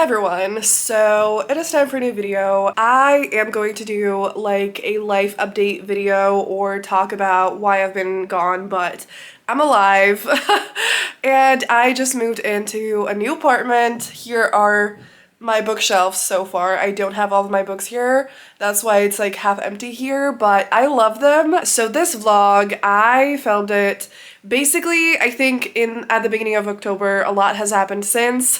Hi everyone, so it is time for a new video. I am going to do like a life update video or talk about why I've been gone, but I'm alive. And I just moved into a new apartment. Here are my bookshelves so far. I don't have all of my books here. That's why it's like half empty here, but I love them. So this vlog, I filmed it basically, I think at the beginning of October. A lot has happened since,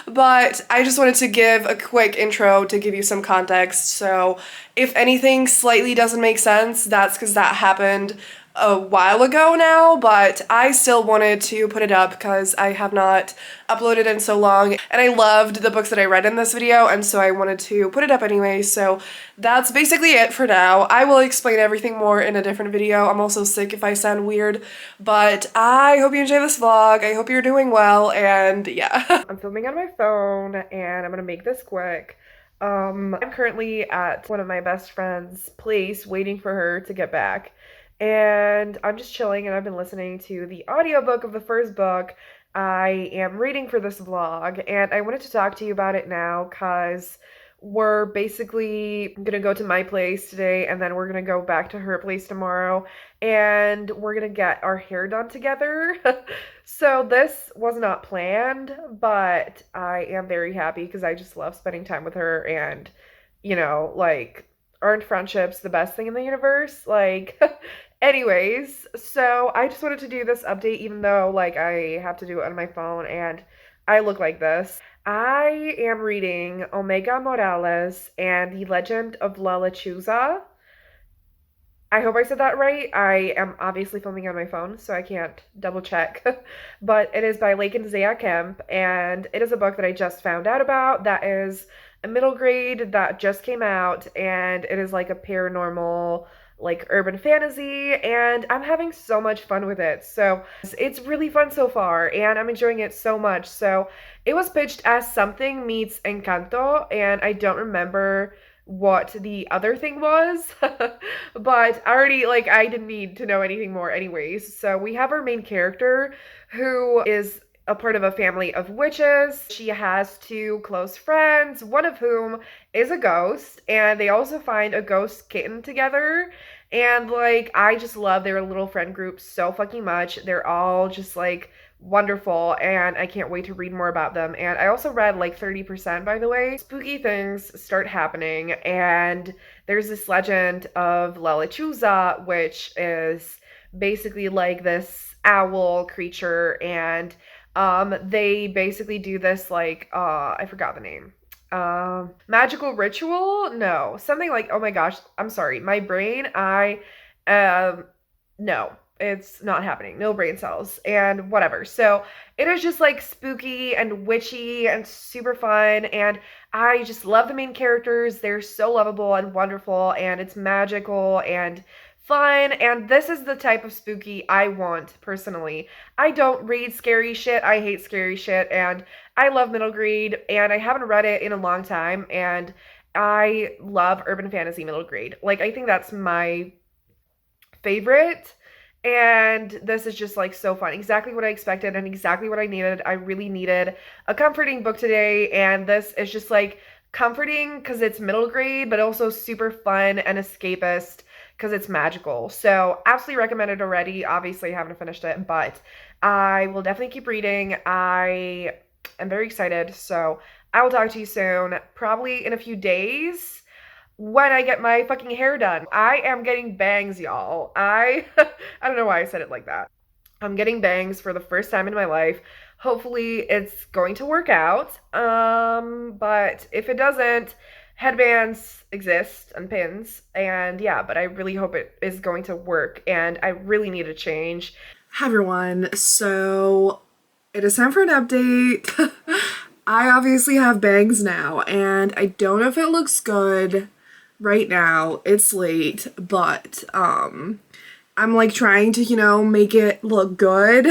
but I just wanted to give a quick intro to give you some context. So if anything slightly doesn't make sense, that's because that happened a while ago now, but I still wanted to put it up because I have not uploaded in so long, and I loved the books that I read in this video, and so I wanted to put it up anyway. So that's basically it for now. I will explain everything more in a different video. I'm also sick if I sound weird, but I hope you enjoy this vlog. I hope you're doing well, and yeah. I'm filming on my phone, and I'm gonna make this quick. I'm currently at one of my best friend's place waiting for her to get back. And I'm just chilling, and I've been listening to the audiobook of the first book I am reading for this vlog, and I wanted to talk to you about it now because we're basically gonna go to my place today, and then we're gonna go back to her place tomorrow, and we're gonna get our hair done together. So this was not planned, but I am very happy because I just love spending time with her, and like, aren't friendships the best thing in the universe? Like, anyways, so I just wanted to do this update even though like I have to do it on my phone and I look like this. I am reading Omega Morales and the Legend of La Lechuza. I hope I said that right. I am obviously filming on my phone, so I can't double check. But it is by Lake and Zaya Kemp, and it is a book that I just found out about. That is a middle grade that just came out, and it is like a paranormal, like urban fantasy, and I'm having so much fun with it. So it's really fun so far, and I'm enjoying it so much. So it was pitched as something meets Encanto, and I don't remember what the other thing was. But already, like, I didn't need to know anything more anyways. So we have our main character who is a part of a family of witches. She has two close friends, one of whom is a ghost, and they also find a ghost kitten together. And like, I just love their little friend group so fucking much. They're all just like wonderful, and I can't wait to read more about them. And I also read like 30%, by the way. Spooky things start happening, and there's this legend of La Lechuza, which is basically like this owl creature, and they basically do this like I forgot the name. Magical ritual? No, something like, oh my gosh, I'm sorry, my brain, no, it's not happening. No brain cells and whatever. So it is just like spooky and witchy and super fun, and I just love the main characters. They're so lovable and wonderful, and it's magical and fun, and this is the type of spooky I want personally. I don't read scary shit. I hate scary shit, and I love middle grade, and I haven't read it in a long time, and I love urban fantasy middle grade. Like, I think that's my favorite, and this is just like so fun. Exactly what I expected and exactly what I needed. I really needed a comforting book today, and this is just like comforting because it's middle grade, but also super fun and escapist because it's magical. So absolutely recommend it already. Obviously I haven't finished it, but I will definitely keep reading. I am very excited, so I will talk to you soon, probably in a few days when I get my fucking hair done. I am getting bangs, y'all. I don't know why I said it like that. I'm getting bangs for the first time in my life. Hopefully it's going to work out. But if it doesn't, headbands exist and pins, and yeah, but I really hope it is going to work, and I really need a change. Hi everyone, so it is time for an update. I obviously have bangs now, and I don't know if it looks good right now. It's late, but I'm like trying to, make it look good.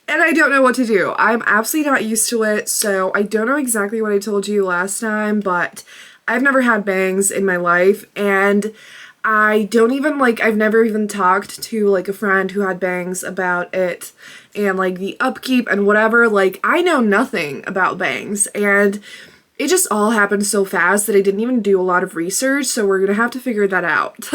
And I don't know what to do. I'm absolutely not used to it, so I don't know exactly what I told you last time, but I've never had bangs in my life, and I don't even like, I've never even talked to like a friend who had bangs about it and like the upkeep and whatever. Like, I know nothing about bangs, and it just all happened so fast that I didn't even do a lot of research, so we're gonna have to figure that out.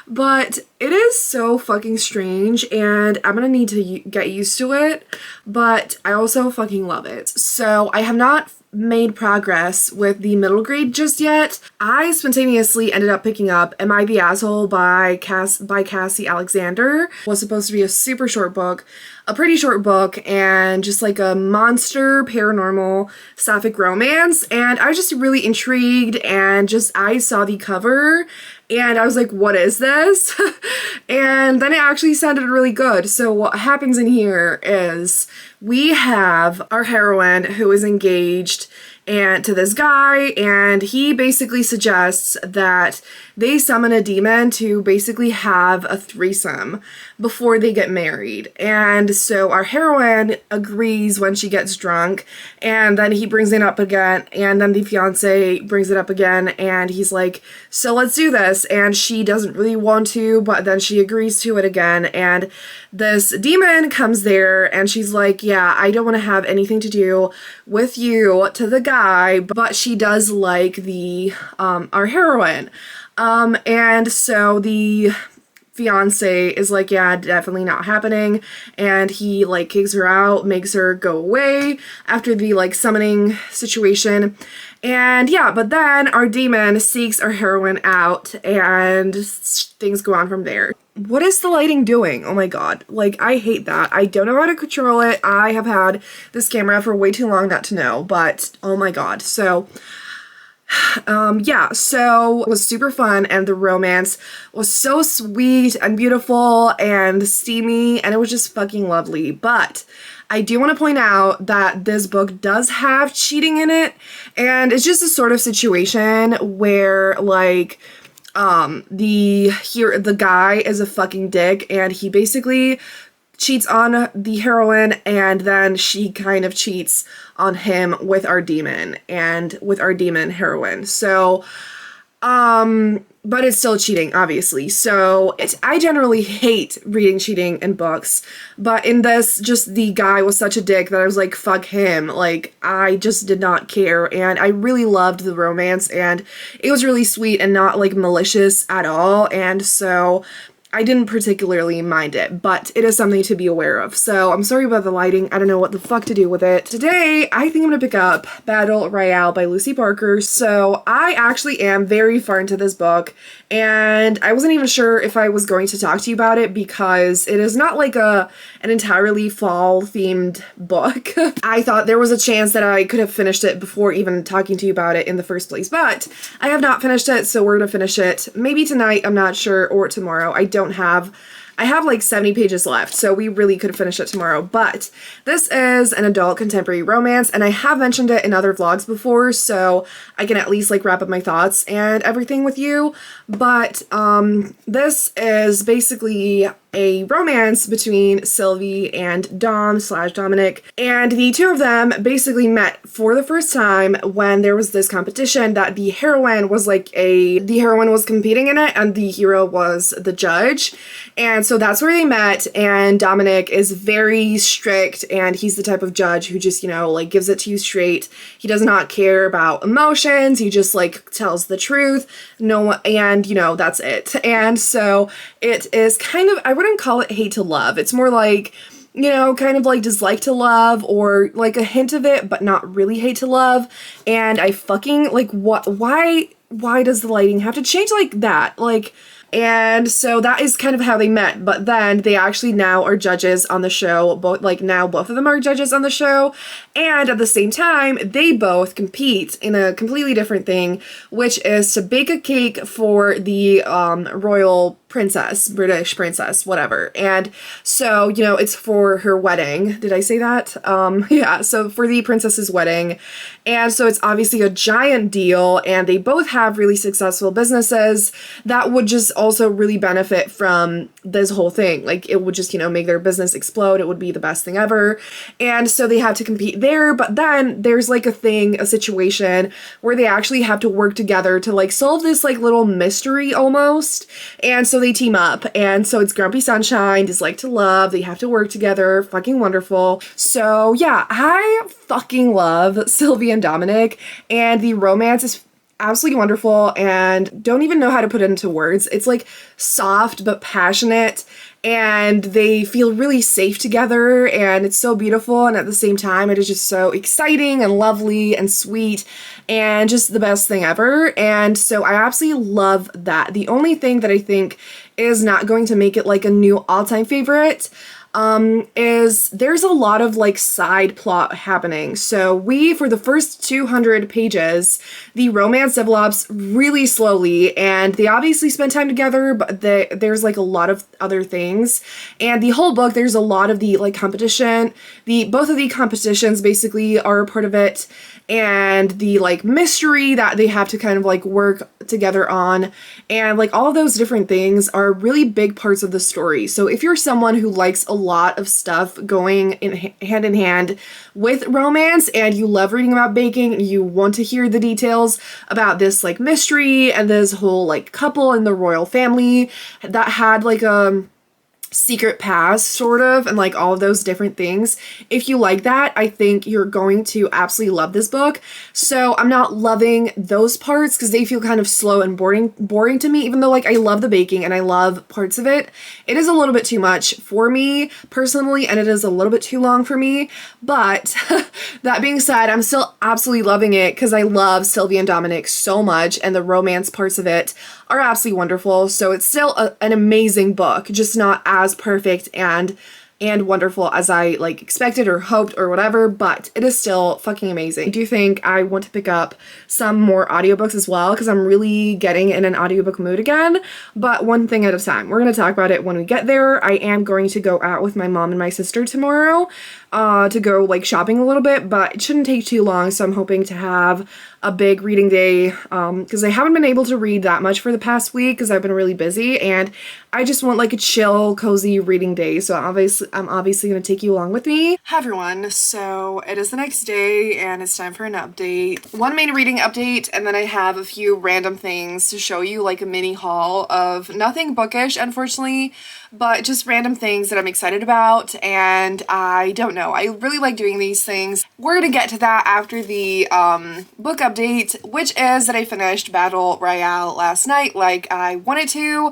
But it is so fucking strange, and I'm gonna need to get used to it, but I also fucking love it. So I have not made progress with the middle grade just yet. I spontaneously ended up picking up Am I the Asshole by Cassie Alexander. It was supposed to be a super short book, a pretty short book, and just like a monster paranormal sapphic romance, and I was just really intrigued, and just I saw the cover and I was like, what is this? And then it actually sounded really good. So what happens in here is we have our heroine who is engaged and to this guy, and he basically suggests that they summon a demon to basically have a threesome before they get married. And so our heroine agrees when she gets drunk, and then he brings it up again, and then the fiance brings it up again, and he's like, so let's do this. And she doesn't really want to, but then she agrees to it again, and this demon comes there, and she's like, yeah, I don't want to have anything to do with you, to the guy, but she does like the our heroine. And so the fiance is like, yeah, definitely not happening, and he like kicks her out, makes her go away after the like summoning situation. And yeah, but then our demon seeks our heroine out, and things go on from there. What is the lighting doing? Oh my god, like I hate that. I don't know how to control it. I have had this camera for way too long not to know, but oh my god. So yeah, so it was super fun, and the romance was so sweet and beautiful and steamy, and it was just fucking lovely. But I do want to point out that this book does have cheating in it, and it's just a sort of situation where like the guy is a fucking dick, and he basically cheats on the heroine, and then she kind of cheats on him with our demon and with our demon heroine. So but it's still cheating, obviously. So I generally hate reading cheating in books, but in this, just the guy was such a dick that I was like, fuck him. Like, I just did not care, and I really loved the romance, and it was really sweet and not like malicious at all, and so I didn't particularly mind it, but it is something to be aware of. So I'm sorry about the lighting. I don't know what the fuck to do with it. Today, I think I'm gonna pick up Battle Royale by Lucy Parker. So I actually am very far into this book, and I wasn't even sure if I was going to talk to you about it because it is not like an entirely fall themed book. I thought there was a chance that I could have finished it before even talking to you about it in the first place, but I have not finished it, so we're gonna finish it maybe tonight, I'm not sure, or tomorrow. I have like 70 pages left, so we really could finish it tomorrow, but this is an adult contemporary romance, and I have mentioned it in other vlogs before, so I can at least like wrap up my thoughts and everything with you. But this is basically a romance between Sylvie and Dominic, and the two of them basically met for the first time when there was this competition that the heroine was competing in it, and the hero was the judge. And so that's where they met, and Dominic is very strict, and he's the type of judge who just, you know, like gives it to you straight. He does not care about emotions, he just like tells the truth, and you know, that's it. And so it is kind of, I wouldn't call it hate to love, it's more like, you know, kind of like dislike to love, or like a hint of it, but not really hate to love. And I fucking like, why does the lighting have to change like that? Like, and so that is kind of how they met, but then they actually now are judges on the show. Both of them are judges on the show, and at the same time, they both compete in a completely different thing, which is to bake a cake for the royal princess, British princess, whatever. And so, you know, it's for her wedding. Did I say that? Yeah, so for the princess's wedding. And so it's obviously a giant deal, and they both have really successful businesses that would just also really benefit from this whole thing. Like, it would just, you know, make their business explode. It would be the best thing ever. And so they have to compete there. But then there's like a situation where they actually have to work together to like solve this like little mystery almost. And so they team up. And so it's Grumpy Sunshine, Dislike to Love. They have to work together. Fucking wonderful. So yeah, I fucking love Sylvie and Dominic, and the romance is absolutely wonderful, and don't even know how to put it into words. It's like soft but passionate, and they feel really safe together, and it's so beautiful, and at the same time it is just so exciting and lovely and sweet and just the best thing ever. And so I absolutely love that. The only thing that I think is not going to make it like a new all-time favorite is there's a lot of like side plot happening. So for the first 200 pages, the romance develops really slowly, and they obviously spend time together, but there's like a lot of other things. And the whole book, there's a lot of the like competition. Both of the competitions basically are a part of it, and the like mystery that they have to kind of like work together on, and like all of those different things are really big parts of the story. So if you're someone who likes a lot of stuff going hand in hand with romance, and you love reading about baking, you want to hear the details about this like mystery and this whole like couple in the royal family that had like a secret past sort of, and like all of those different things. If you like that, I think you're going to absolutely love this book. So I'm not loving those parts because they feel kind of slow and boring to me, even though like I love the baking and I love parts of it. It is a little bit too much for me personally, and it is a little bit too long for me. But that being said, I'm still absolutely loving it because I love Sylvie and Dominic so much, and the romance parts of it are absolutely wonderful. So it's still an amazing book, just not as perfect and wonderful as I like expected or hoped or whatever, but it is still fucking amazing. I do think I want to pick up some more audiobooks as well because I'm really getting in an audiobook mood again, but one thing at a time. We're going to talk about it when we get there. I am going to go out with my mom and my sister tomorrow to go like shopping a little bit, but it shouldn't take too long, so I'm hoping to have a big reading day because I haven't been able to read that much for the past week because I've been really busy, and I just want like a chill, cozy reading day. So I'm obviously going to take you along with me. Hi everyone, so it is the next day and it's time for an update. One main reading update, and then I have a few random things to show you, like a mini haul of nothing bookish, unfortunately, but just random things that I'm excited about. And I don't know, I really like doing these things. We're gonna get to that after the book update, which is that I finished Battle Royale last night like I wanted to.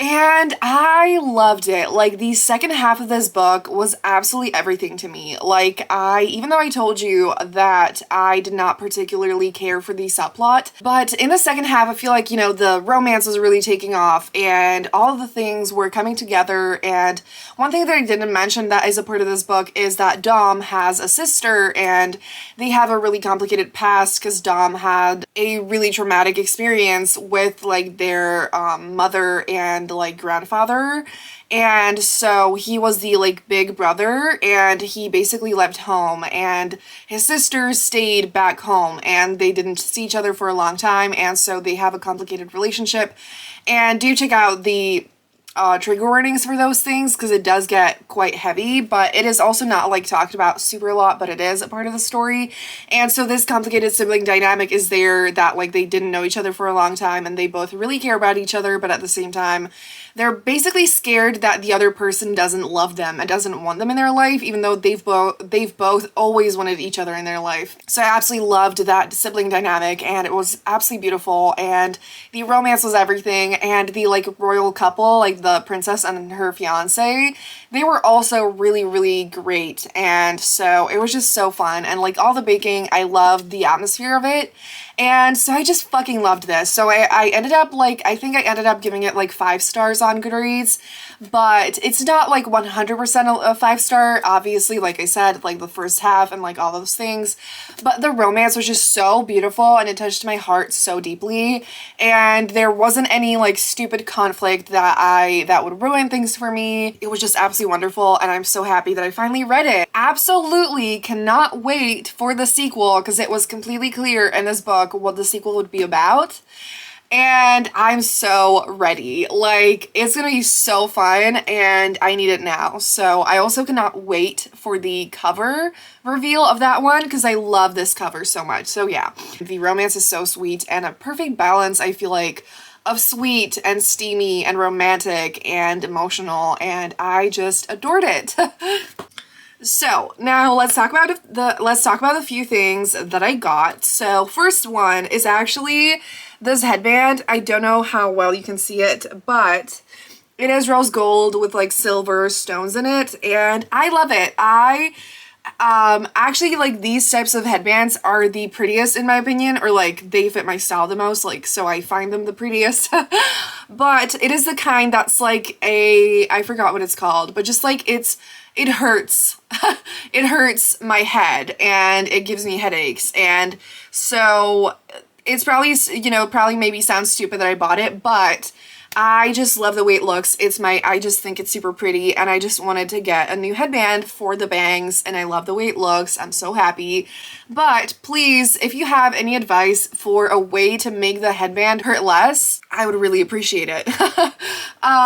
And I loved it. Like, the second half of this book was absolutely everything to me. Like, even though I told you that I did not particularly care for the subplot, but in the second half, I feel like, you know, the romance was really taking off and all of the things were coming together. And one thing that I didn't mention that is a part of this book is that Dom has a sister, and they have a really complicated past because Dom had a really traumatic experience with, like, their mother and like grandfather, and so he was the like big brother, and he basically left home, and his sisters stayed back home, and they didn't see each other for a long time, and so they have a complicated relationship. And do check out the trigger warnings for those things because it does get quite heavy, but it is also not like talked about super a lot, but it is a part of the story. And so this complicated sibling dynamic is there, that like they didn't know each other for a long time and they both really care about each other, but at the same time they're basically scared that the other person doesn't love them and doesn't want them in their life, even though they've both always wanted each other in their life. So I absolutely loved that sibling dynamic, and it was absolutely beautiful, and the romance was everything, and the like royal couple, like the princess and her fiance, they were also really, really great. And so it was just so fun, and like all the baking, I loved the atmosphere of it. And so I just fucking loved this. So I ended up like, I think I ended up giving it like 5 stars on Goodreads, but it's not like 100% a 5-star, obviously, like I said, like the first half and like all those things, but the romance was just so beautiful and it touched my heart so deeply, and there wasn't any like stupid conflict that would ruin things for me. It was just absolutely wonderful, and I'm so happy that I finally read it. Absolutely cannot wait for the sequel, because it was completely clear in this book what the sequel would be about. and I'm so ready. Like, it's gonna be so fun and I need it now. So I also cannot wait for the cover reveal of that one because I love this cover so much. So yeah, the romance is so sweet and a perfect balance, I feel like, of sweet and steamy and romantic and emotional, and I just adored it. So now let's talk about a few things that I got. So first one is actually this headband. I don't know how well you can see it, but it is rose gold with like silver stones in it, and I love it. I actually, like, these types of headbands are the prettiest in my opinion, or like they fit my style the most, like, so I find them the prettiest. But it is the kind that's like I forgot what it's called, but just like it hurts. It hurts my head and it gives me headaches, and so it's probably, you know, probably maybe sounds stupid that I bought it, but I just love the way it looks. I just think it's super pretty, and I just wanted to get a new headband for the bangs, and I love the way it looks. I'm so happy. But please, if you have any advice for a way to make the headband hurt less, I would really appreciate it.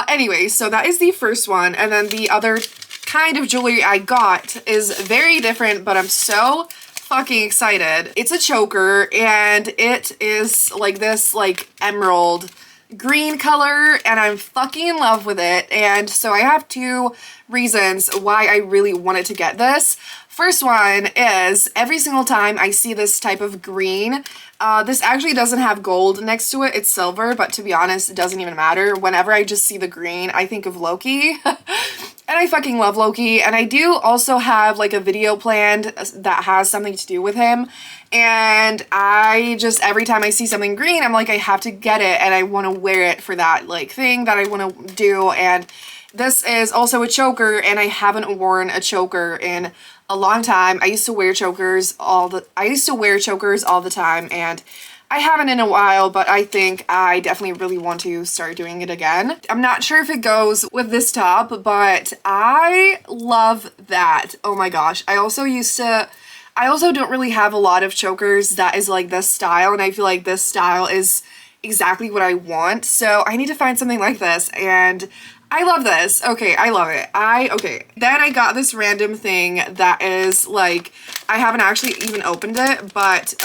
Anyway, so that is the first one, and then the other kind of jewelry I got is very different, but I'm so fucking excited. It's a choker, and it is like this like emerald green color, and I'm fucking in love with it. And so I have two reasons why I really wanted to get this. First one is every single time I see this type of green, this actually doesn't have gold next to it, it's silver, but to be honest, it doesn't even matter. Whenever I just see the green, I think of Loki. And I fucking love Loki, and I do also have like a video planned that has something to do with him, and I just, every time I see something green, I'm like, I have to get it, and I want to wear it for that like thing that I want to do. And this is also a choker, and I haven't worn a choker in a long time. I used to wear chokers all the time, and I haven't in a while, but I think I definitely really want to start doing it again. I'm not sure if it goes with this top, but I love that. Oh my gosh. I also don't really have a lot of chokers that is like this style, and I feel like this style is exactly what I want. So I need to find something like this, and I love this. Okay, I love it. Okay. Then I got this random thing that is like, I haven't actually even opened it, but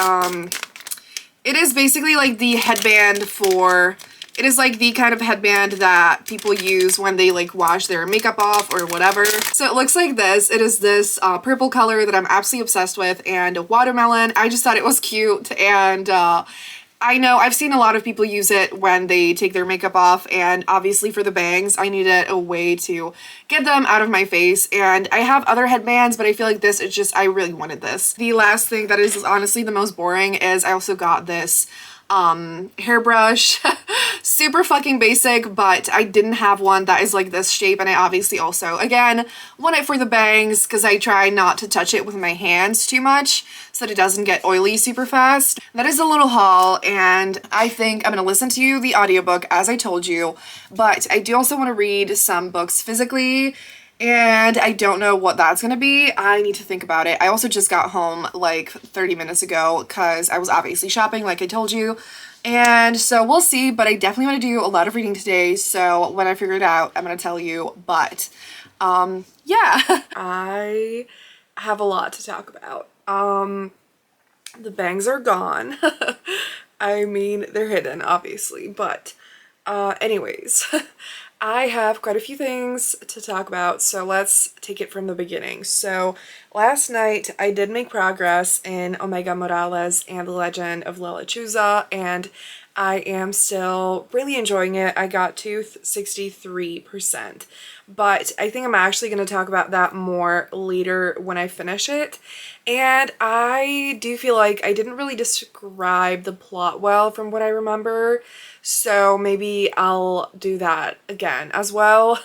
it is basically like the headband it is like the kind of headband that people use when they like wash their makeup off or whatever. So it looks like this. It is this purple color that I'm absolutely obsessed with, and a watermelon. I just thought it was cute, and I know I've seen a lot of people use it when they take their makeup off, and obviously for the bangs, I needed a way to get them out of my face. And I have other headbands, but I feel like this is just, I really wanted this. The last thing that is honestly the most boring is I also got this hairbrush. Super fucking basic, but I didn't have one that is like this shape, and I obviously also, again, want it for the bangs because I try not to touch it with my hands too much so that it doesn't get oily super fast. That is a little haul, and I think I'm gonna listen to the audiobook as I told you, but I do also want to read some books physically, and I don't know what that's gonna be. I need to think about it. I also just got home like 30 minutes ago because I was obviously shopping like I told you. And so we'll see, but I definitely want to do a lot of reading today. So when I figure it out, I'm going to tell you. But yeah, I have a lot to talk about. The bangs are gone. I mean, they're hidden, obviously, but anyways, I have quite a few things to talk about, so let's take it from the beginning. So last night I did make progress in Omega Morales and the Legend of Lila Chusa, and I am still really enjoying it. I got to 63%, but I think I'm actually going to talk about that more later when I finish it. And I do feel like I didn't really describe the plot well from what I remember, so maybe I'll do that again as well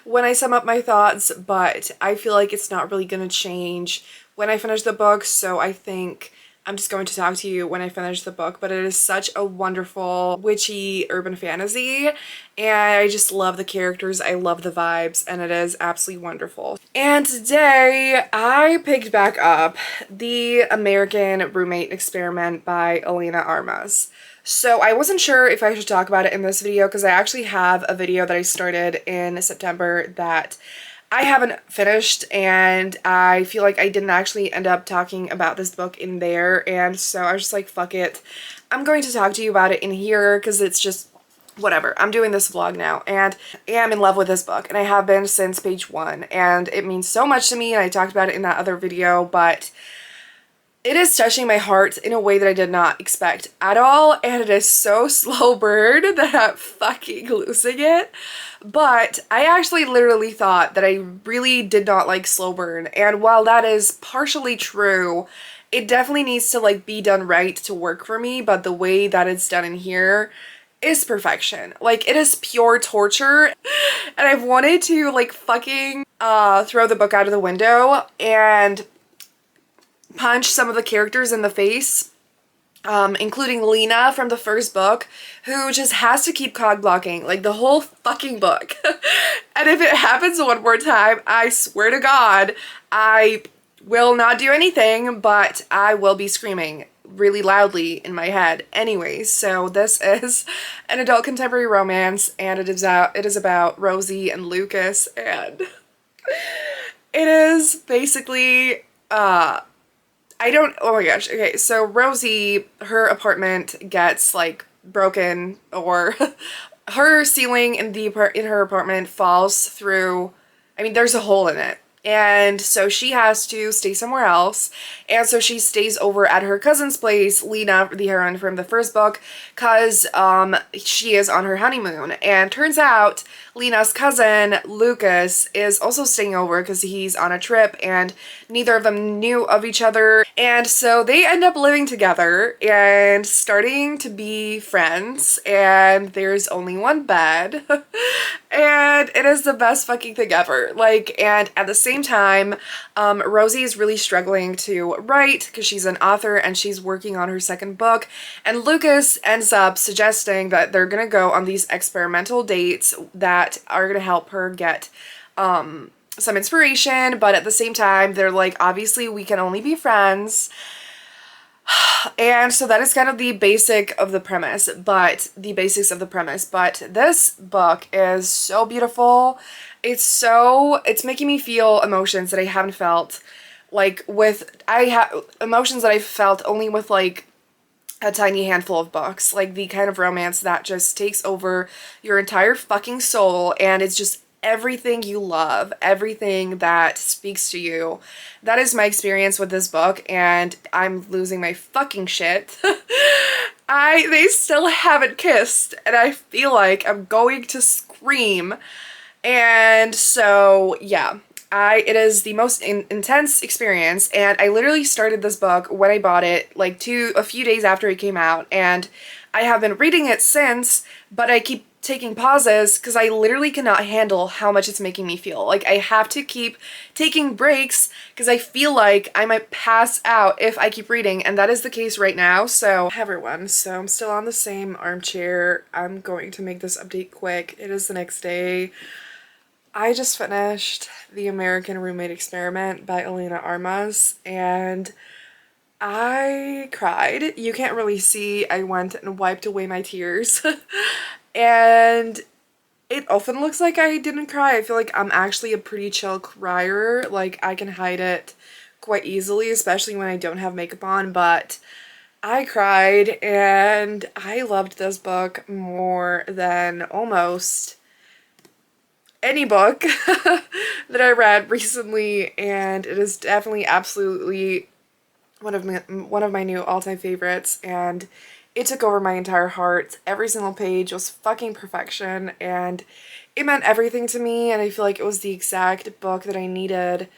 when I sum up my thoughts, but I feel like it's not really going to change when I finish the book, so I think I'm just going to talk to you when I finish the book, but it is such a wonderful witchy urban fantasy, and I just love the characters, I love the vibes, and it is absolutely wonderful. And today I picked back up The American Roommate Experiment by Elena Armas. So I wasn't sure if I should talk about it in this video because I actually have a video that I started in September that I haven't finished, and I feel like I didn't actually end up talking about this book in there, and so I was just like, fuck it. I'm going to talk to you about it in here because it's just whatever. I'm doing this vlog now, and I am in love with this book, and I have been since page 1, and it means so much to me, and I talked about it in that other video, but it is touching my heart in a way that I did not expect at all, and it is so slow burn that I'm fucking losing it. But I actually literally thought that I really did not like slow burn, and while that is partially true, it definitely needs to like be done right to work for me, but the way that it's done in here is perfection. Like, it is pure torture, and I've wanted to like fucking throw the book out of the window and punch some of the characters in the face, including Lena from the first book, who just has to keep cog blocking like the whole fucking book. And if it happens one more time, I swear to God, I will not do anything, but I will be screaming really loudly in my head. Anyways, so this is an adult contemporary romance, and it is about Rosie and Lucas, and it is basically oh my gosh, okay, so Rosie, her apartment gets like broken, or her ceiling in her apartment falls through, I mean, there's a hole in it. And so she has to stay somewhere else. And so she stays over at her cousin's place, Lena, the heroine from the first book, because she is on her honeymoon. And turns out Lena's cousin, Lucas, is also staying over because he's on a trip, and neither of them knew of each other. And so they end up living together and starting to be friends, and there's only one bed. And it is the best fucking thing ever. Like, and at the same time, Rosie is really struggling to write because she's an author and she's working on her second book. And Lucas ends up suggesting that they're gonna go on these experimental dates that are gonna help her get some inspiration, but at the same time, they're like, obviously we can only be friends. And so that is kind of the basics of the premise, but this book is so beautiful. It's making me feel emotions that I haven't felt, like emotions that I felt only with like a tiny handful of books, like the kind of romance that just takes over your entire fucking soul, and it's just everything you love, everything that speaks to you. That is my experience with this book, and I'm losing my fucking shit. They still haven't kissed, and I feel like I'm going to scream. And so, yeah. It is the most intense experience, and I literally started this book when I bought it, like a few days after it came out, and I have been reading it since, but I keep taking pauses because I literally cannot handle how much it's making me feel. Like, I have to keep taking breaks because I feel like I might pass out if I keep reading, and that is the case right now. So, hi everyone, so I'm still on the same armchair. I'm going to make this update quick. It is the next day. I just finished The American Roommate Experiment by Elena Armas, and I cried. You can't really see. I went and wiped away my tears. And it often looks like I didn't cry. I feel like I'm actually a pretty chill crier. Like, I can hide it quite easily, especially when I don't have makeup on, but I cried, and I loved this book more than almost any book that I read recently, and it is definitely absolutely one of my new all-time favorites, and it took over my entire heart. Every single page was fucking perfection, and it meant everything to me, and I feel like it was the exact book that I needed,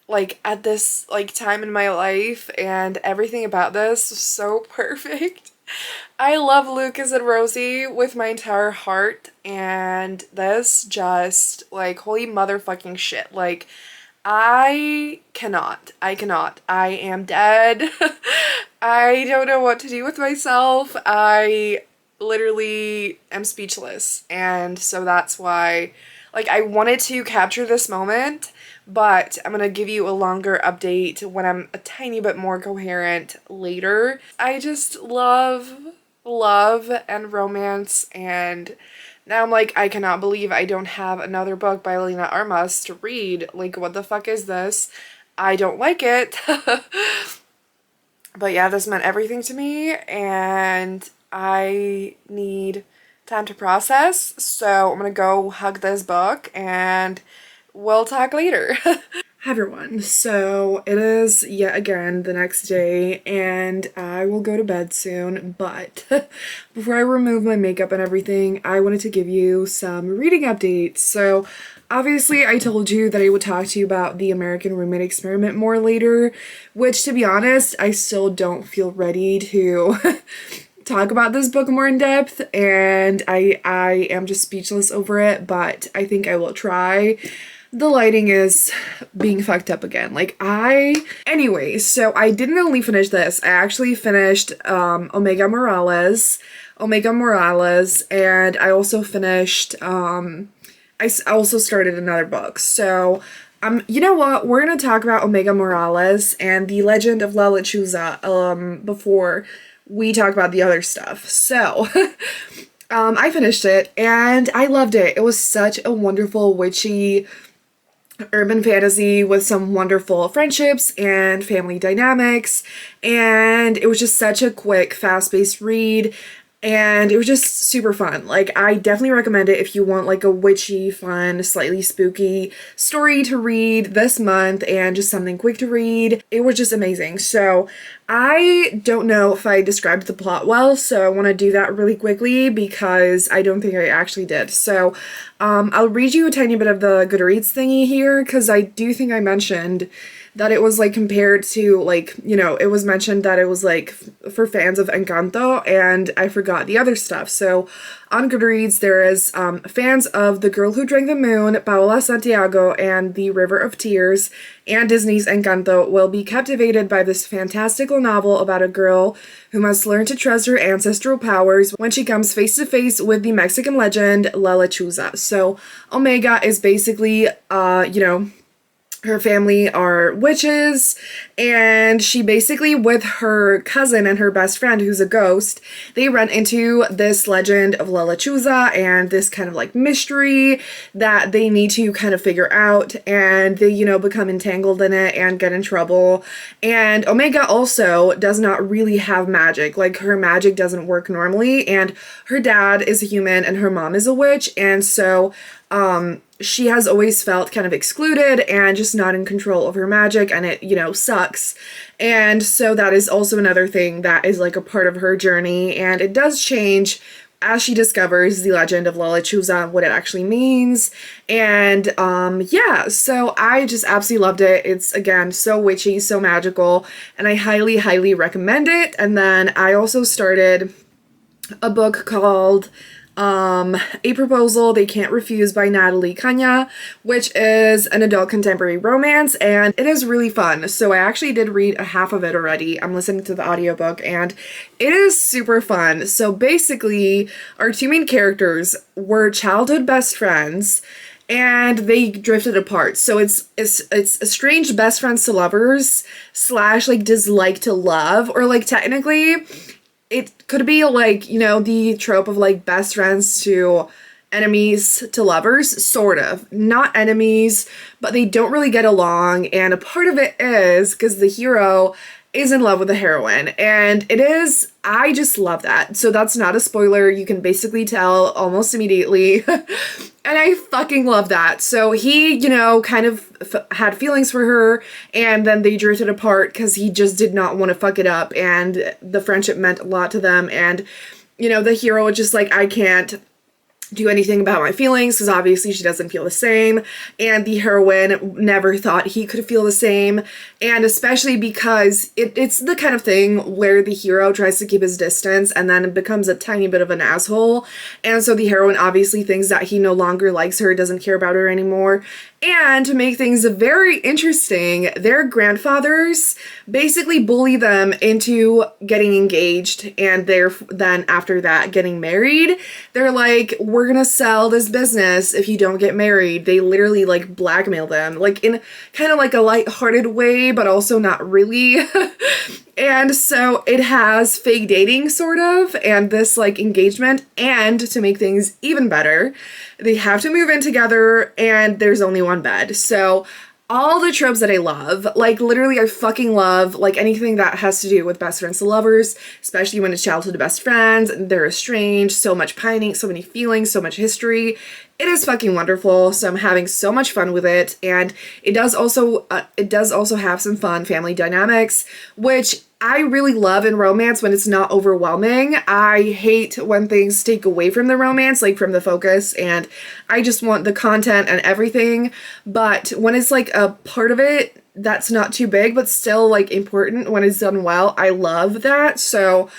like, at this like time in my life, and everything about this was so perfect. I love Lucas and Rosie with my entire heart, and this just, like, holy motherfucking shit. Like, I cannot. I am dead. I don't know what to do with myself. I literally am speechless. And so that's why, like, I wanted to capture this moment, but I'm gonna give you a longer update when I'm a tiny bit more coherent later. I just love and romance, and now I'm like, I cannot believe I don't have another book by Lena Armas to read. Like, what the fuck is this? I don't like it. But yeah, this meant everything to me, and I need time to process. So I'm gonna go hug this book and we'll talk later. Hi everyone. So it is yet again the next day and I will go to bed soon, but before I remove my makeup and everything, I wanted to give you some reading updates. So obviously I told you that I would talk to you about the American Roommate Experiment more later, which to be honest, I still don't feel ready to talk about this book more in depth, and I am just speechless over it, but I think I will try. The lighting is being fucked up again. Anyway, so I didn't only finish this, I actually finished Omega Morales, and I also finished, I also started another book. So, you know what? We're gonna talk about Omega Morales and the Legend of La Lechuza, before we talk about the other stuff. So, I finished it and I loved it. It was such a wonderful, witchy, urban fantasy with some wonderful friendships and family dynamics, and it was just such a quick, fast-paced read, and it was just super fun. Like, I definitely recommend it if you want like a witchy, fun, slightly spooky story to read this month and just something quick to read. It was just amazing. So I don't know if I described the plot well, so I want to do that really quickly because I don't think I actually did. So I'll read you a tiny bit of the Goodreads thingy here because I do think I mentioned that it was like compared to, like, you know, it was mentioned that it was like for fans of Encanto, and I forgot the other stuff. So on Goodreads there is fans of The Girl Who Drank the Moon, Paola Santiago, and The River of Tears, and Disney's Encanto will be captivated by this fantastical novel about a girl who must learn to trust her ancestral powers when she comes face to face with the Mexican legend La Lechuza. So Omega is basically, you know, her family are witches, and she basically, with her cousin and her best friend who's a ghost, they run into this legend of La Lechuza and this kind of like mystery that they need to kind of figure out, and they, you know, become entangled in it and get in trouble. And Omega also does not really have magic. Like, her magic doesn't work normally, and her dad is a human and her mom is a witch, and so she has always felt kind of excluded and just not in control of her magic, and it, you know, sucks. And so that is also another thing that is like a part of her journey, and it does change as she discovers the legend of La Lechuza, what it actually means. And yeah, so I just absolutely loved it. It's, again, so witchy, so magical, and I highly recommend it. And then I also started a book called A Proposal They Can't Refuse by Natalie Kanya, which is an adult contemporary romance, and it is really fun. So I actually did read a half of it already. I'm listening to the audiobook and it is super fun. So basically, our two main characters were childhood best friends and they drifted apart. So it's estranged best friends to lovers slash like dislike to love, or like technically it could be like, you know, the trope of like best friends to enemies to lovers, sort of. Not enemies, but they don't really get along, and a part of it is because the hero is in love with the heroine, and it is, I just love that. So that's not a spoiler, you can basically tell almost immediately. And I fucking love that. So he, you know, kind of had feelings for her, and then they drifted apart because he just did not want to fuck it up, and the friendship meant a lot to them. And, you know, the hero was just like, I can't do anything about my feelings because obviously she doesn't feel the same, and the heroine never thought he could feel the same, and especially because it's the kind of thing where the hero tries to keep his distance and then becomes a tiny bit of an asshole, and so the heroine obviously thinks that he no longer likes her, doesn't care about her anymore, And to make things very interesting, their grandfathers basically bully them into getting engaged, and they're then after that getting married. They're like, we're gonna sell this business if you don't get married. They literally like blackmail them, like in kind of like a light-hearted way, but also not really. And so it has fake dating sort of, and this like engagement, and to make things even better, they have to move in together and there's only one bed. So all the tropes that I love, like literally I fucking love like anything that has to do with best friends to lovers, especially when it's childhood best friends and they're estranged, so much pining, so many feelings, so much history. It is fucking wonderful. So I'm having so much fun with it, and it does also have some fun family dynamics, which I really love in romance when it's not overwhelming. I hate when things take away from the romance, like from the focus, and I just want the content and everything. But when it's like a part of it that's not too big, but still like important when it's done well, I love that. So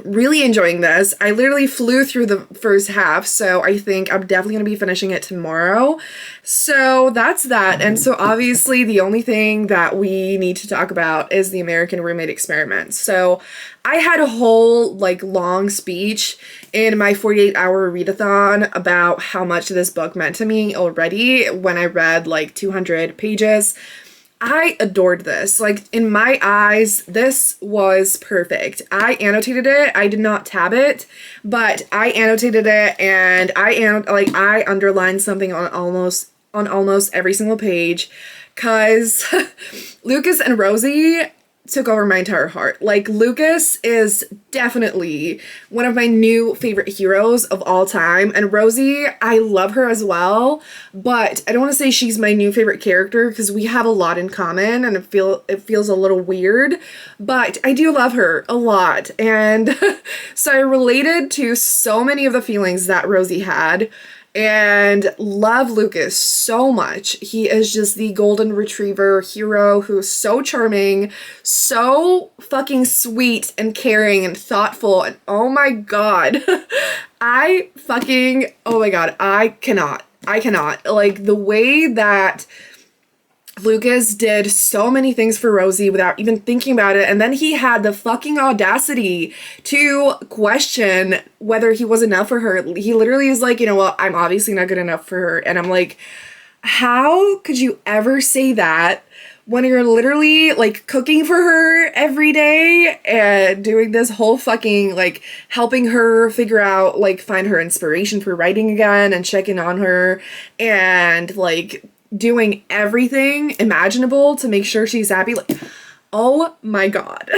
really enjoying this. I literally flew through the first half, so I think I'm definitely going to be finishing it tomorrow. So that's that. And so obviously the only thing that we need to talk about is the American Roommate Experiment. So I had a whole like long speech in my 48-hour readathon about how much this book meant to me already when I read like 200 pages. I adored this. Like, in my eyes, this was perfect. I annotated it. I did not tab it, but I annotated it, and I underlined something on almost every single page, cause Lucas and Rosie took over my entire heart. Like, Lucas is definitely one of my new favorite heroes of all time, and Rosie, I love her as well, but I don't want to say she's my new favorite character because we have a lot in common and it feels a little weird, but I do love her a lot. And so I related to so many of the feelings that Rosie had, and love Lucas so much. He is just the golden retriever hero who's so charming, so fucking sweet and caring and thoughtful, and oh my god. Oh my god, I cannot. Like, the way that Lucas did so many things for Rosie without even thinking about it, and then he had the fucking audacity to question whether he was enough for her. He literally is like, you know what, I'm obviously not good enough for her. And I'm like, how could you ever say that when you're literally like cooking for her every day and doing this whole fucking like helping her figure out, like, find her inspiration for writing again and checking on her and like doing everything imaginable to make sure she's happy. Like, oh my god.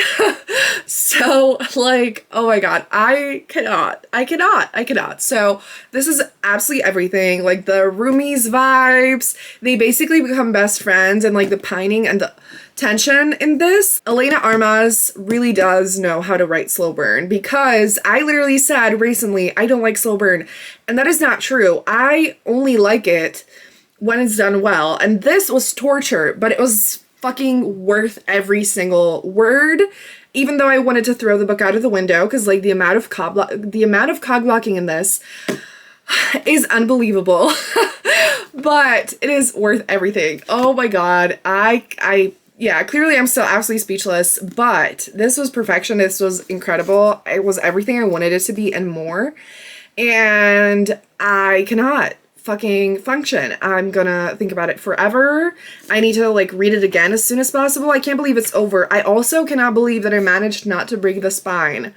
So, like, oh my god, I cannot. So this is absolutely everything. Like, the roomies vibes, they basically become best friends, and like the pining and the tension in this. Elena Armas really does know how to write slow burn, because I literally said recently I don't like slow burn, and that is not true. I only like it when it's done well, and this was torture, but it was fucking worth every single word, even though I wanted to throw the book out of the window, because like the amount of cog blocking in this is unbelievable. But it is worth everything. Oh my god, yeah, clearly I'm still absolutely speechless, but this was perfection. This was incredible. It was everything I wanted it to be and more, and I cannot fucking function. I'm gonna think about it forever. I need to like read it again as soon as possible. I can't believe it's over. I also cannot believe that I managed not to break the spine.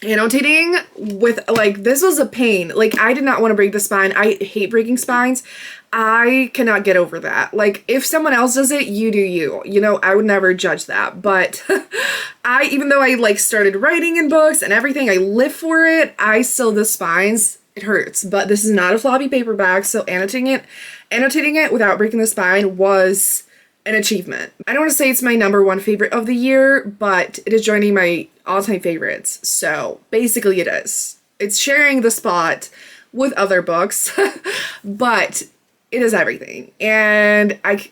Annotating with, like, this was a pain. Like, I did not want to break the spine. I hate breaking spines. I cannot get over that. Like, if someone else does it, you do you. You know, I would never judge that. But even though I like started writing in books and everything, I live for it, the spines, it hurts. But this is not a floppy paperback, so annotating it without breaking the spine was an achievement. I don't want to say it's my #1 favorite of the year, but it is joining my all-time favorites. So basically it is. It's sharing the spot with other books, but it is everything. And I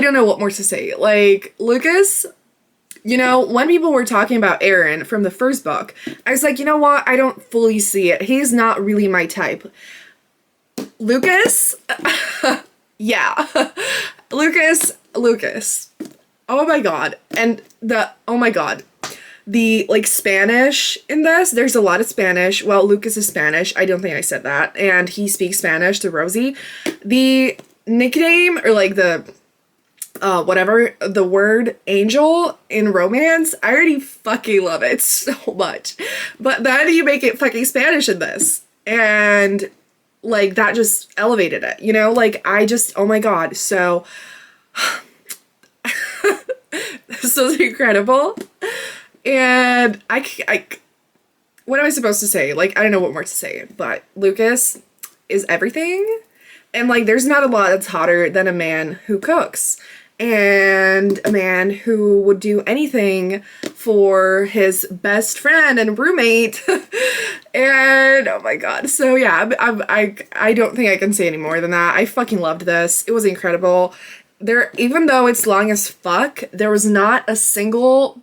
don't know what more to say. Like, Lucas, you know, when people were talking about Aaron from the first book, I was like, you know what? I don't fully see it. He's not really my type. Lucas, yeah, Lucas. Oh my god. And oh my god. The, like, Spanish in this, there's a lot of Spanish. Well, Lucas is Spanish. I don't think I said that. And he speaks Spanish to Rosie. The nickname, or like the, whatever, the word angel in romance, I already fucking love it so much. But then you make it fucking Spanish in this. And, like, that just elevated it, you know? Like, oh my god. So, this was incredible. And what am I supposed to say? Like, I don't know what more to say, but Lucas is everything. And, like, there's not a lot that's hotter than a man who cooks. And a man who would do anything for his best friend and roommate. And, oh my god. So, yeah, I don't think I can say any more than that. I fucking loved this. It was incredible. Even though it's long as fuck, there was not a single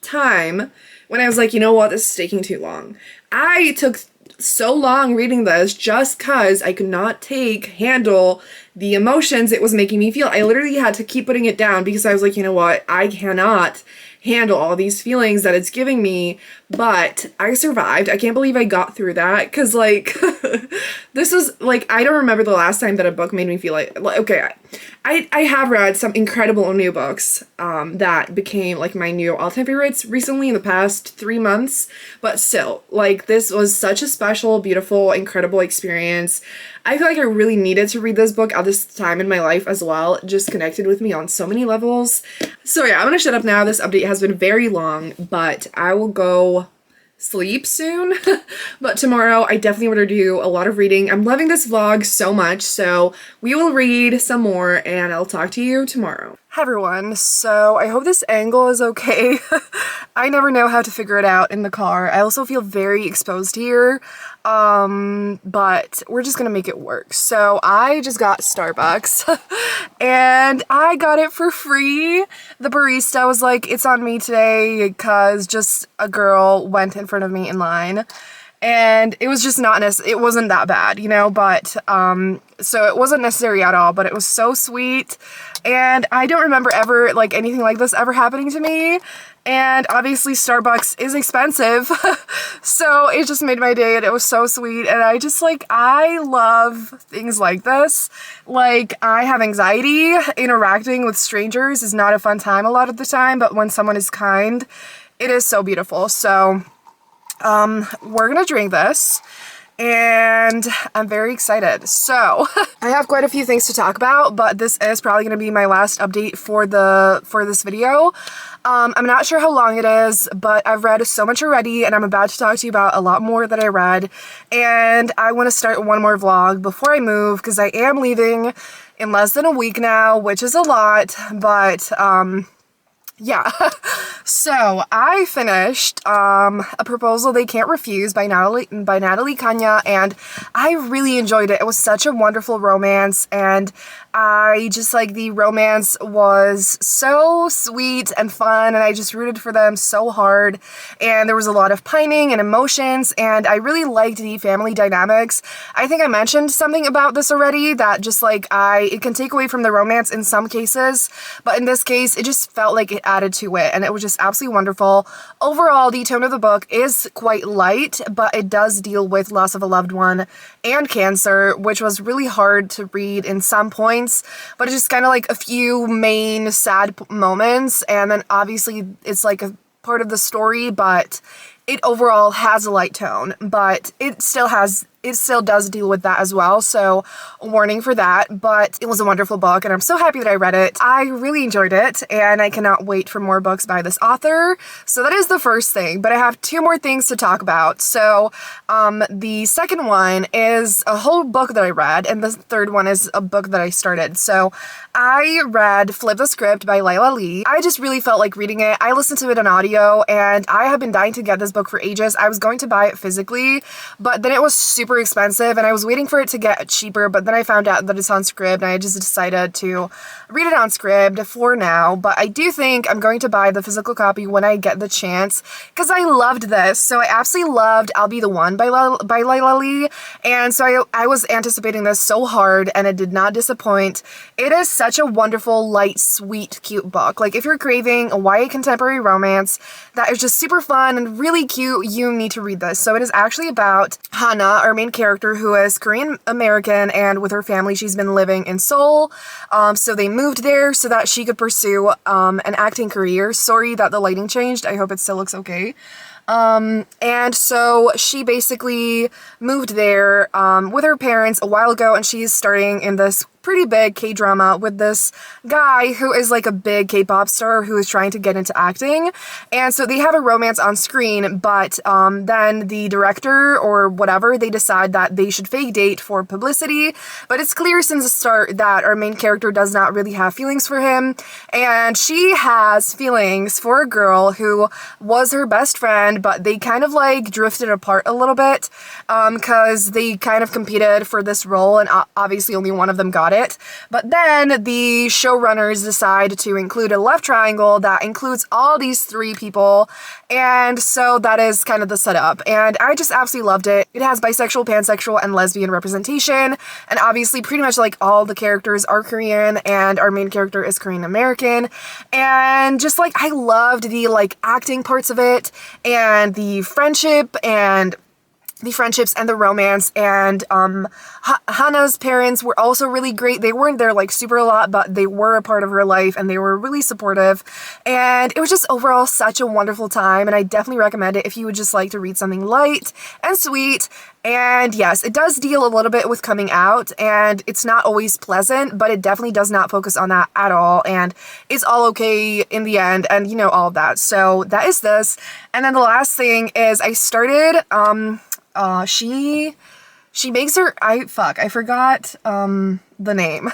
time when I was like, you know what, this is taking too long. I took so long reading this just because I could not handle the emotions it was making me feel. I literally had to keep putting it down because I was like, you know what, I cannot handle all these feelings that it's giving me. But I survived. I can't believe I got through that because, like, this is, like, I don't remember the last time that a book made me feel like okay, I have read some incredible new books that became, like, my new all-time favorites recently in the past 3 months, but still, like, this was such a special, beautiful, incredible experience. I feel like I really needed to read this book at this time in my life as well. It just connected with me on so many levels. So yeah, I'm gonna shut up now. This update has been very long, but I will go sleep soon. But tomorrow I definitely want to do a lot of reading. I'm loving this vlog so much, so we will read some more and I'll talk to you tomorrow. Hi everyone, so I hope this angle is okay. I never know how to figure it out in the car. I also feel very exposed here, but we're just gonna make it work. So I just got Starbucks and I got it for free. The barista was like, it's on me today because just a girl went in front of me in line. And it was just it wasn't that bad, you know, but, so it wasn't necessary at all, but it was so sweet. And I don't remember ever, like, anything like this ever happening to me. And obviously Starbucks is expensive. So it just made my day and it was so sweet. And I just, like, I love things like this. Like, I have anxiety. Interacting with strangers is not a fun time a lot of the time, but when someone is kind, it is so beautiful. So we're gonna drink this and I'm very excited. So I have quite a few things to talk about, but this is probably gonna be my last update for this video. I'm not sure how long it is, but I've read so much already and I'm about to talk to you about a lot more that I read. And I want to start one more vlog before I move because I am leaving in less than a week now, which is a lot, but yeah. So I finished A Proposal They Can't Refuse by Natalie Kanya, and I really enjoyed it. It was such a wonderful romance, and I just, like, the romance was so sweet and fun, and I just rooted for them so hard, and there was a lot of pining and emotions, and I really liked the family dynamics. I think I mentioned something about this already, that just, like, it can take away from the romance in some cases, but in this case, it just felt like it added to it, and it was just absolutely wonderful. Overall, the tone of the book is quite light, but it does deal with loss of a loved one and cancer, which was really hard to read in some points, but it's just kind of like a few main sad moments, and then obviously it's like a part of the story, but it overall has a light tone, but it still does deal with that as well, so a warning for that. But it was a wonderful book and I'm so happy that I read it. I really enjoyed it and I cannot wait for more books by this author. So that is the first thing, but I have two more things to talk about. So the second one is a whole book that I read, and the third one is a book that I started. So I read Flip the Script by Layla Lee. I just really felt like reading it. I listened to it on audio and I have been dying to get this book book for ages. I was going to buy it physically, but then it was super expensive and I was waiting for it to get cheaper, but then I found out that it's on Scribd and I just decided to read it on Scribd for now. But I do think I'm going to buy the physical copy when I get the chance because I loved this. So I absolutely loved I'll Be the One by Layla Lee, and so I was anticipating this so hard and it did not disappoint. It is such a wonderful, light, sweet, cute book. Like if you're craving a YA contemporary romance that is just super fun and really cute, you need to read this. So it is actually about Hana, our main character, who is Korean American, and with her family she's been living in Seoul. So they moved there so that she could pursue an acting career. Sorry that the lighting changed. I hope it still looks okay. And so she basically moved there with her parents a while ago, and she's starting in this pretty big K-drama with this guy who is like a big K-pop star who is trying to get into acting. And so they have a romance on screen, but then the director or whatever, they decide that they should fake date for publicity. But it's clear since the start that our main character does not really have feelings for him, and she has feelings for a girl who was her best friend, but they kind of like drifted apart a little bit because they kind of competed for this role, and obviously only one of them got it. But then the showrunners decide to include a love triangle that includes all these three people, and so that is kind of the setup. And I just absolutely loved it. It has bisexual, pansexual, and lesbian representation, and obviously pretty much like all the characters are Korean, and our main character is Korean American. And just like I loved the like acting parts of it, and the friendships and the romance, and Hana's parents were also really great. They weren't there like super a lot, but they were a part of her life and they were really supportive, and it was just overall such a wonderful time, and I definitely recommend it if you would just like to read something light and sweet. And yes, it does deal a little bit with coming out, and it's not always pleasant, but it definitely does not focus on that at all, and it's all okay in the end, and you know, all of that. So that is this. And then the last thing is I started she makes her, I forgot the name.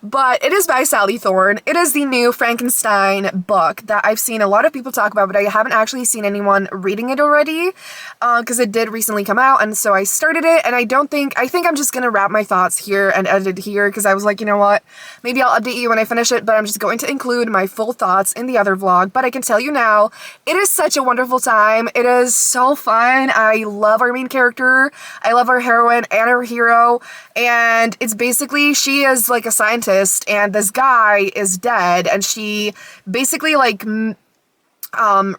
But it is by Sally Thorne. It is the new Frankenstein book that I've seen a lot of people talk about, but I haven't actually seen anyone reading it already, because it did recently come out, and so I started it, and I think I'm just gonna wrap my thoughts here and edit it here, because I was like, you know what, maybe I'll update you when I finish it, but I'm just going to include my full thoughts in the other vlog. But I can tell you now, it is such a wonderful time. It is so fun. I love our main character. I love our heroine and our hero, and it's basically, she is like a scientist, and this guy is dead, and she basically like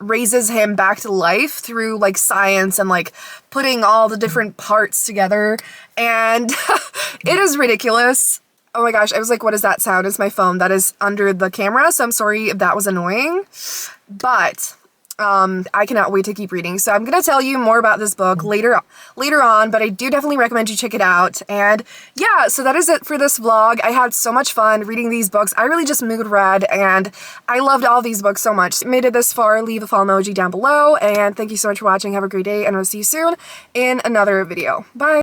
raises him back to life through like science and like putting all the different parts together, and it is ridiculous. Oh my gosh, I was like, what is that sound? It's my phone that is under the camera, so I'm sorry if that was annoying, but I cannot wait to keep reading. So I'm gonna tell you more about this book later on, but I do definitely recommend you check it out. And yeah, so that is it for this vlog. I had so much fun reading these books. I really just mood read, and I loved all these books so much. If you made it this far, leave a follow emoji down below, and thank you so much for watching. Have a great day, and I'll see you soon in another video. Bye!